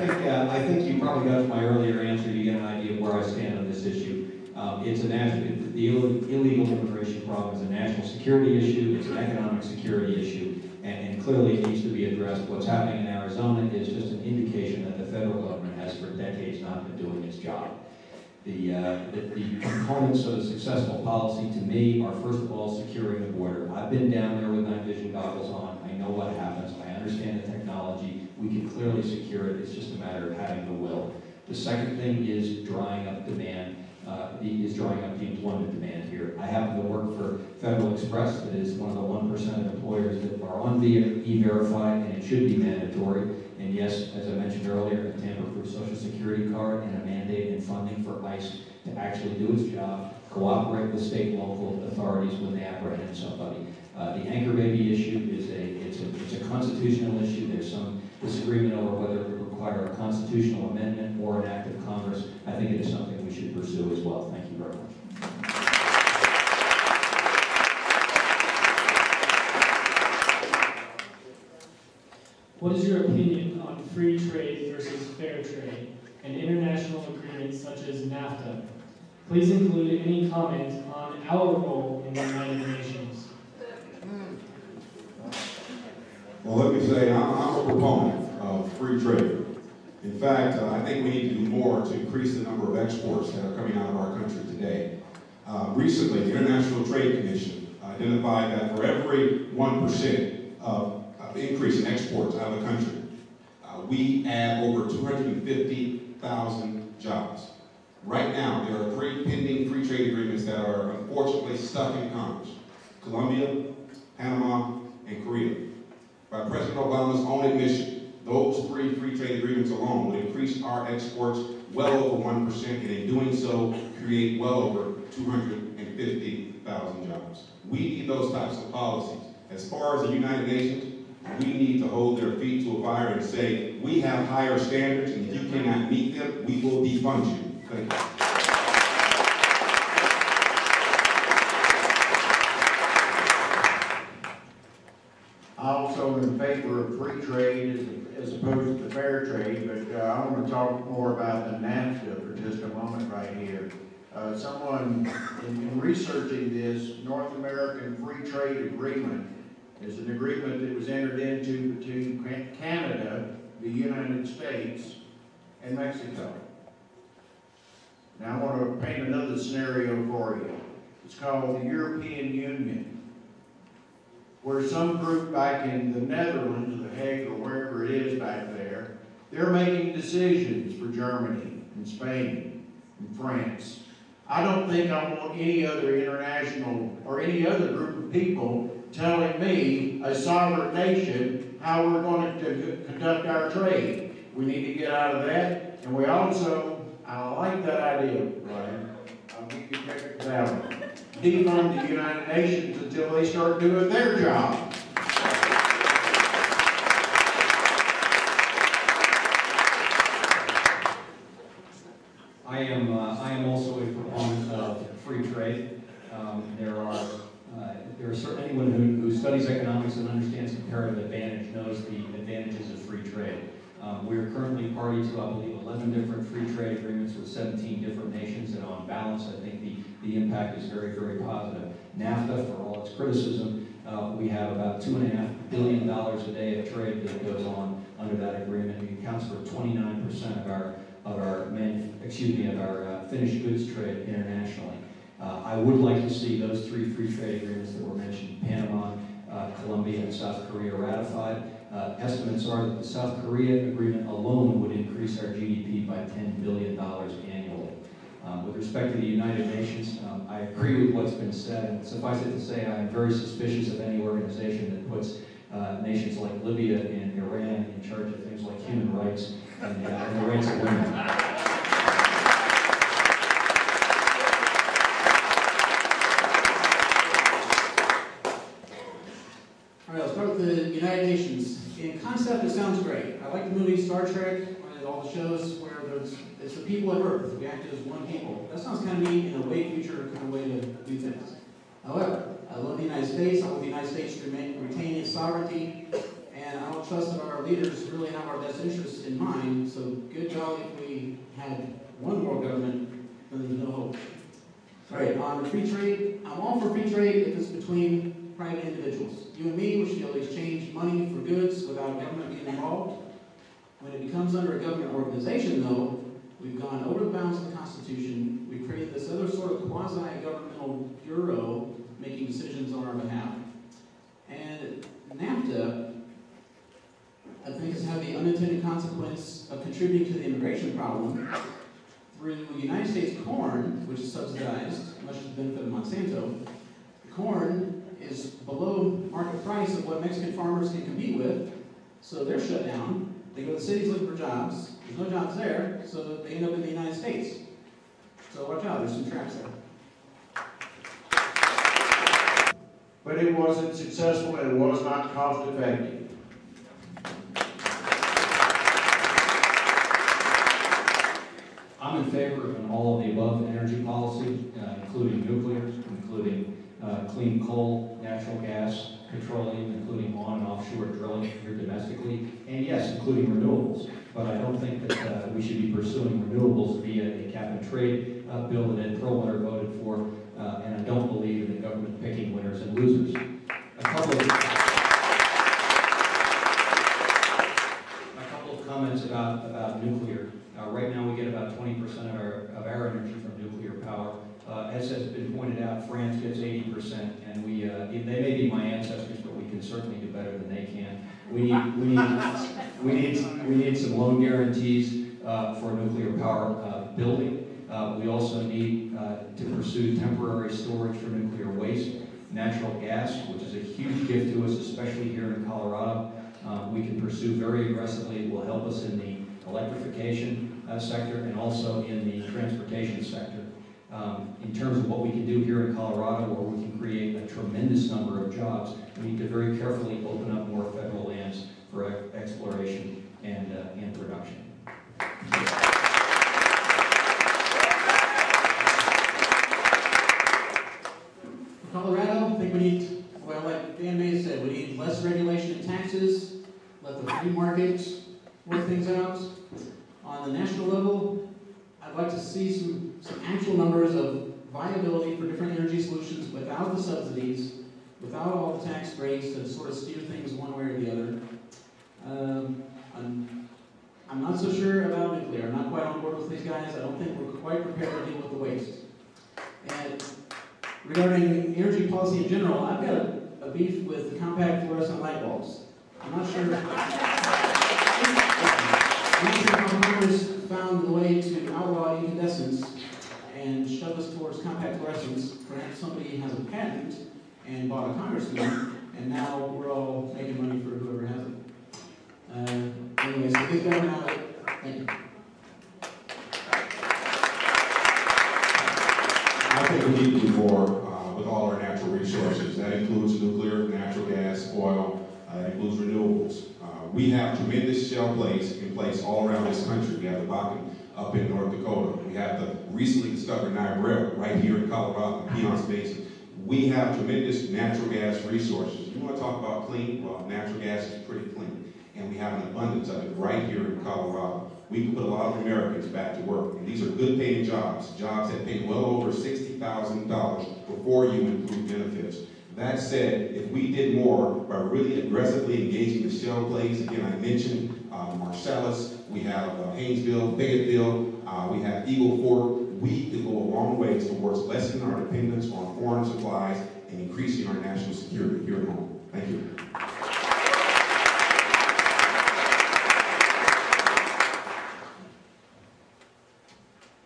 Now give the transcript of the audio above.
I think you probably got from my earlier answer, you get an idea of where I stand on this issue. It's a the illegal immigration problem is a national security issue, it's an economic security issue, and clearly it needs to be addressed. What's happening in Arizona is just an indication that the federal government has for decades not been doing its job. The components of a successful policy to me are, first of all, securing the border. I've been down there with night vision goggles on. I know what happens. I understand the technology. We can clearly secure it. It's just a matter of having the will. The second thing is drying up demand, drying up the employment demand here. I happen to work for Federal Express, that is one of the 1% of employers that are on E-Verify, and it should be mandatory. And yes, as I mentioned earlier, a tamper-proof Social Security card and a mandate and funding for ICE to actually do its job, cooperate with state and local authorities when they apprehend somebody. The anchor baby issue is it's a constitutional issue. There's some disagreement over whether it would require a constitutional amendment or an act of Congress. I think it is something we should pursue as well. Thank you very much. What is your opinion on free trade versus fair trade and international agreements such as NAFTA? Please include any comment on our role in the United Nations. Well, let me say I'm a proponent of free trade. In fact, I think we need to do more to increase the number of exports that are coming out of our country today. Recently, the International Trade Commission identified that for every 1% of increase in exports out of the country, we add over 250,000 jobs. Right now, there are 3 pending free trade agreements that are unfortunately stuck in Congress: Colombia, Panama, and Korea. By President Obama's own admission, those 3 free trade agreements alone would increase our exports well over 1%, and in doing so, create well over 250,000 jobs. We need those types of policies. As far as the United Nations, we need to hold their feet to a fire and say, we have higher standards, and if you cannot meet them, we will defund you. Thank you. Also in favor of free trade as opposed to fair trade, but I want to talk more about the NAFTA for just a moment right here. Someone, in researching this, North American Free Trade Agreement is an agreement that was entered into between Canada, the United States, and Mexico. Now I want to paint another scenario for you. It's called the European Union, where some group back in the Netherlands, or The Hague, or wherever it is back there, they're making decisions for Germany and Spain and France. I don't think I want any other international or any other group of people telling me, a sovereign nation, how we're going to conduct our trade. We need to get out of that. And we also, I like that idea, Brian. I'll give you credit for that one. Defund the United Nations until they start doing their job. I am also a proponent of free trade. There are certainly anyone who studies economics and understands comparative advantage knows the advantages of free trade. We are currently party to, I believe, 11 different free trade agreements with 17 different nations, and on balance, I think the impact is very, very positive. NAFTA, for all its criticism, we have about $2.5 billion a day of trade that goes on under that agreement. It accounts for 29% of our finished goods trade internationally. I would like to see those 3 free trade agreements that were mentioned, Panama, Colombia, and South Korea, ratified. Estimates are that the South Korea agreement alone would increase our GDP by $10 billion annually. With respect to the United Nations, I agree with what's been said, and suffice it to say, I am very suspicious of any organization that puts nations like Libya and Iran in charge of things like human rights and the rights of women. All right, let's start with the United Nations. In concept, it sounds great. I like the movie Star Trek and all the shows where it's the people of Earth. We act as one people. That sounds kind of neat in a way future kind of way to do things. However, I love the United States. I want the United States to retain its sovereignty, and I don't trust that our leaders really have our best interests in mind, so good golly if we had one world government, then there's no hope. All right, on free trade, I'm all for free trade if it's between private individuals. You and me, we should be able to exchange money for goods without government being involved. When it becomes under a government organization, though, we've gone over the bounds of the Constitution. We've created this other sort of quasi-governmental bureau making decisions on our behalf. And NAFTA, I think, has had the unintended consequence of contributing to the immigration problem through United States corn, which is subsidized, much to the benefit of Monsanto. The corn is below market price of what Mexican farmers can compete with, so they're shut down. They go to the cities looking for jobs. There's no jobs there, so they end up in the United States. So watch out, there's some traps there. But it wasn't successful and it was not cost effective. I'm in favor of an all of the above energy policy, including nuclear, including clean coal, natural gas, petroleum, including on and offshore drilling here domestically, and yes, including renewables. But I don't think that we should be pursuing renewables via a cap and trade bill that Ed Perlmutter voted for, and I don't believe in the government picking winners and losers. A couple of comments about nuclear. Right now we get about 20% of our energy from nuclear power. As has been pointed out, France gets 80%, and they may be my ancestors, but we can certainly do better than they can. We need some loan guarantees for nuclear power building. We also need to pursue temporary storage for nuclear waste, natural gas, which is a huge gift to us, especially here in Colorado. We can pursue very aggressively. It will help us in the electrification sector and also in the transportation sector. In terms of what we can do here in Colorado, where we can create a tremendous number of jobs, we need to very carefully open up more federal lands for exploration and production. For Colorado, I think we need, well, like Dan Mays said, we need less regulation and taxes, let the free market work things out. On the national level, I'd like to see some actual numbers of viability for different energy solutions without the subsidies, without all the tax breaks to sort of steer things one way or the other. I'm not so sure about nuclear. I'm not quite on board with these guys. I don't think we're quite prepared to deal with the waste. And regarding energy policy in general, I've got a beef with the compact fluorescent light bulbs. I'm not sure. How Congress found the way to outlaw incandescence and shove us towards compact fluorescence. Perhaps somebody has a patent and bought a congressman, and now we're all making money for whoever has it. Anyways, so these guys are out. Thank you. I think we need to do more with all our natural resources. That includes nuclear, natural gas, oil, that includes renewables. We have tremendous shale plays in place all around this country. We have the Bakken up in North Dakota. We have the recently discovered Niobrara right here in Colorado, the Piceance Basin. We have tremendous natural gas resources. You want to talk about clean? Well, natural gas is pretty clean. And we have an abundance of it right here in Colorado. We can put a lot of Americans back to work. And these are good paying jobs, jobs that pay well over $60,000 before you include benefits. That said, if we did more by really aggressively engaging the shale plays, again, I mentioned Marcellus, we have Haynesville, Fayetteville, we have Eagle Ford, we could go a long ways towards lessening our dependence on foreign supplies and increasing our national security here at home. Thank you.